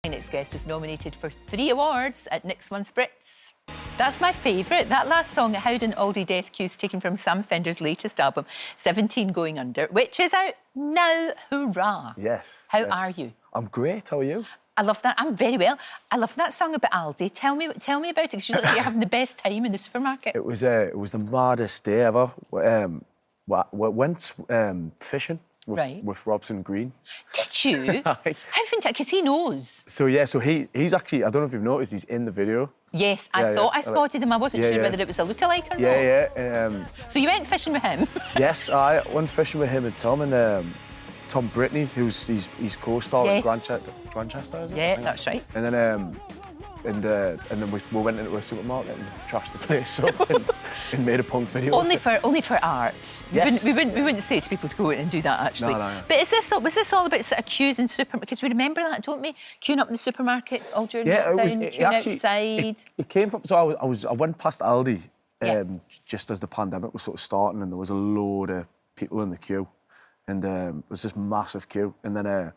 My next guest is nominated for 3 awards at next month's Brits. That's my favourite. That last song, Howden Aldi Death Cues, taken from Sam Fender's latest album, 17 Going Under, which is out now. Hurrah. Yes. How are you? I'm great. How are you? I love that. I'm very well. I love that song about Aldi. Tell me about it, because you look like you're having the best time in the supermarket. It was the maddest day ever. Went fishing with Robson Green. Did you? How fantastic, because he knows. So he's actually, I don't know if you've noticed, he's in the video. Yes, I thought I spotted him. I wasn't sure whether it was a lookalike or not. Yeah. So you went fishing with him? Yes, I went fishing with him and Tom, and Tom Brittany, who's his co-star at Grandchester, is it? Yeah, that's right. And then we went into a supermarket and trashed the place up and made a punk video. Only for art. Yes. We wouldn't say to people to go out and do that, actually. No. But was this all about sort of queues in supermarkets? Because we remember that, don't we? Queuing up in the supermarket all during lockdown, queuing outside. It came from. So I went past Aldi just as the pandemic was sort of starting, and there was a load of people in the queue, and it was this massive queue, and then.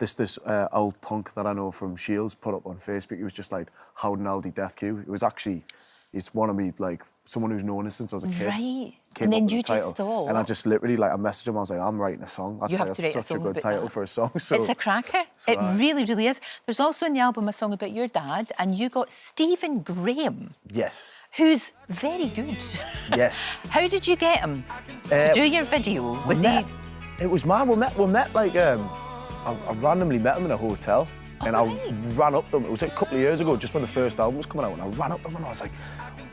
This old punk that I know from Shields put up on Facebook. He was just like, Howden Aldi Death Queue. It was actually, it's one of me, like, someone who's known us since I was a kid. Right. And then you just thought... And I just literally, like, I messaged him, I was like, I'm writing a song. I'd say that's such a good title for a song. So, it's a cracker. It really, really is. There's also in the album a song about your dad, and you got Stephen Graham. Yes. Who's very good. Yes. How did you get him to do your video? Was he... It was mine. We met like... I randomly met him in a hotel, and I ran up to him. It was like a couple of years ago, just when the first album was coming out, and I ran up to him and I was like,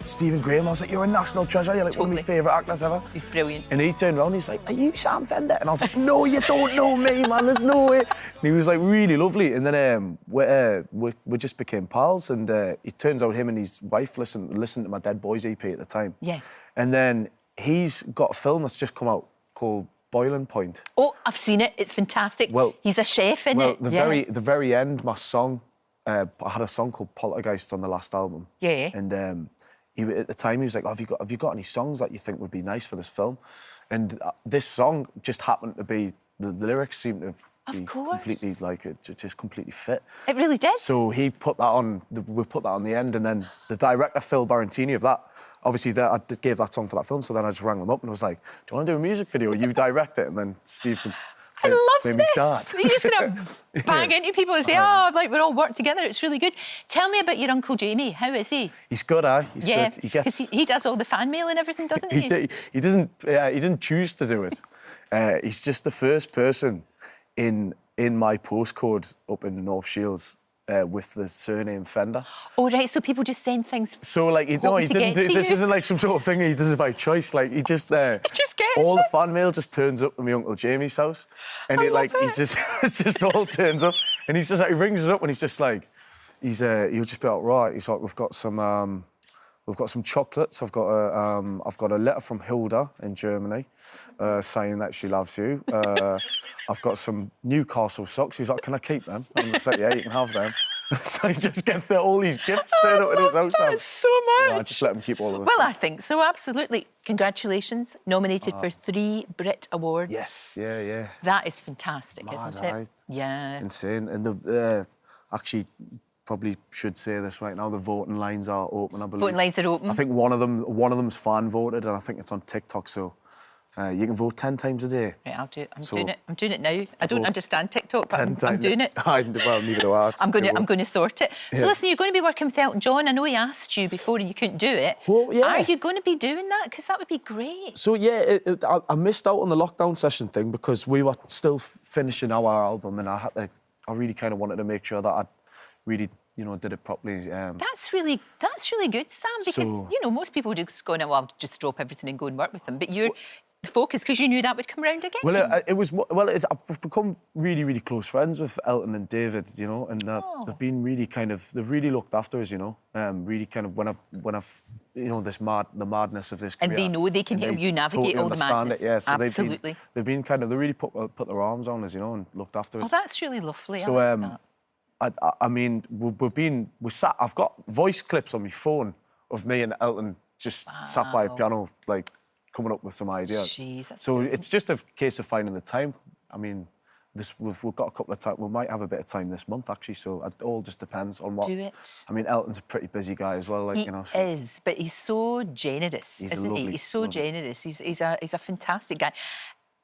Stephen Graham, I was like, you're a national treasure, you're like one of my favourite actors ever. He's brilliant. And he turned around and he's like, are you Sam Fender? And I was like, no, you don't know me, man, there's no way. And he was like really lovely. And then we just became pals, and it turns out him and his wife listened to my Dead Boys EP at the time. Yeah. And then he's got a film that's just come out called Boiling Point. Oh, I've seen it. It's fantastic. Well, he's a chef in it. The very end, my song, I had a song called Poltergeist on the last album. Yeah. And at the time, he was like, oh, have you got any songs that you think would be nice for this film? And this song just happened to be, the lyrics seemed to be completely, like, it just completely fit. It really did. So he put that on, we put that on the end, and then the director, Phil Barantini, of that, obviously, I gave that song for that film, so then I just rang them up and was like, do you want to do a music video? You direct it, and then Steve I love this. Dad. You're just going to bang into people and say, oh, like, we're all worked together. It's really good. Tell me about your Uncle Jamie. How is he? He's good, He's good. Because he does all the fan mail and everything, doesn't he? He didn't choose to do it. He's just the first person in my postcode up in North Shields with the surname Fender. Oh, right, so people just send things. So, like, he didn't do this. Isn't like some sort of thing he does it by choice. Like, he just gets all the fan mail just turns up at my Uncle Jamie's house, and it just all turns up, and he's just like, he rings us up and he's just like, he'll just be like, right, he's like, we've got some chocolates. I've got a letter from Hilda in Germany, saying that she loves you. I've got some Newcastle socks. He's like, can I keep them? And I said, yeah, you can have them. So he just gets all these gifts turned up at his house. That so much. I just let him keep all of them. Well, I think so, absolutely. Congratulations, nominated for 3 Brit Awards. Yes, yeah. That is fantastic, isn't it? Right? Yeah. Insane. And actually, probably should say this right now, the voting lines are open, I believe. Voting lines are open. I think one of them's fan voted, and I think it's on TikTok, so you can vote 10 times a day. Right, I'll do it. I'm doing it now. I don't understand TikTok, but I'm doing it. Well, neither do I. I'm going to sort it. Yeah. So listen, you're going to be working with Elton John. I know he asked you before and you couldn't do it. Well, yeah. Are you going to be doing that? Because that would be great. So, yeah, I missed out on the lockdown session thing because we were still finishing our album, and I really kind of wanted to make sure that I really, did it properly. That's really good, Sam, because, most people would just go, no, well, I'll just drop everything and go and work with them. But you're focused because you knew that would come around again. Well, I've become really, really close friends with Elton and David, and they've been really they've really looked after us, really kind of when I've the madness of this career. And they know they can help you navigate all the madness. It, yeah. So absolutely. They've been they really put their arms on us, and looked after us. Oh, that's really lovely. So, I like that. I mean, I've got voice clips on my phone of me and Elton just sat by a piano, like, coming up with some ideas. Jeez, that's so it's just a case of finding the time. I mean, we've got a couple of time. We might have a bit of time this month actually. So it all just depends on what. Do it. I mean, Elton's a pretty busy guy as well. Like He you know. So is, but he's so generous, isn't he? He's so generous. He's a fantastic guy.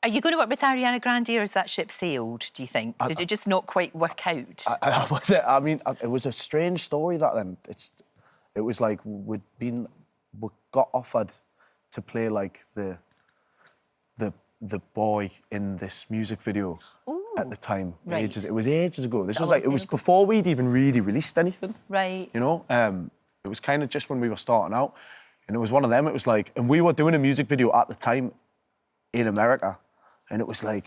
Are you going to work with Ariana Grande, or has that ship sailed, do you think? Did it just not quite work out? I mean, it was a strange story that then. It was like we got offered to play like the boy in this music video. Ooh, at the time. right. It was ages ago. This was like, it was before we'd even really released anything. Right. You know? It was kind of just when we were starting out. And it was one of them, it was like, and we were doing a music video at the time in America. And it was like,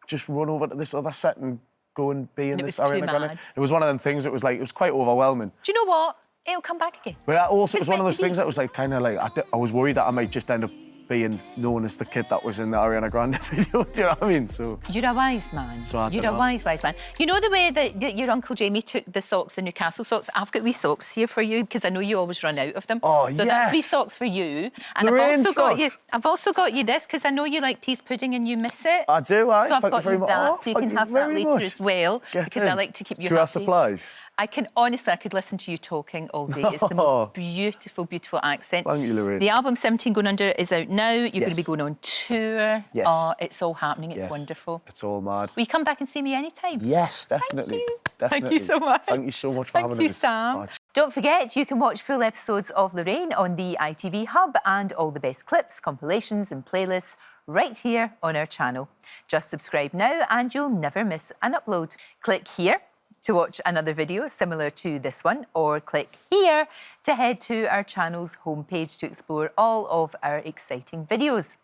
just run over to this other set and go and be in this Ariana Grande. It was one of them things that was like, it was quite overwhelming. Do you know what? It'll come back again. But also, it was one of those things that was like, kind of like, I was worried that I might just end up being known as the kid that was in the Ariana Grande video, do you know what I mean? So you're a wise man. So you're a wise man. You know the way that your Uncle Jamie took the socks, the Newcastle socks? I've got wee socks here for you because I know you always run out of them. Oh, so that's wee socks for you. And I've also got you this because I know you like peas pudding and you miss it. I do, So I've got you that, so you can have that later as well because I like to keep you happy. To our supplies. I could listen to you talking all day. It's the most beautiful, beautiful accent. Thank you, Lorraine. The album 17 Going Under is out now. You're going to be going on tour. Yes. Oh, it's all happening. It's wonderful. It's all mad. Will you come back and see me anytime? Yes, definitely. Thank you. Definitely. Thank you so much. Thank you so much for having us. Thank you, Sam. Don't forget, you can watch full episodes of Lorraine on the ITV Hub and all the best clips, compilations and playlists right here on our channel. Just subscribe now and you'll never miss an upload. Click here to watch another video similar to this one, or click here to head to our channel's homepage to explore all of our exciting videos.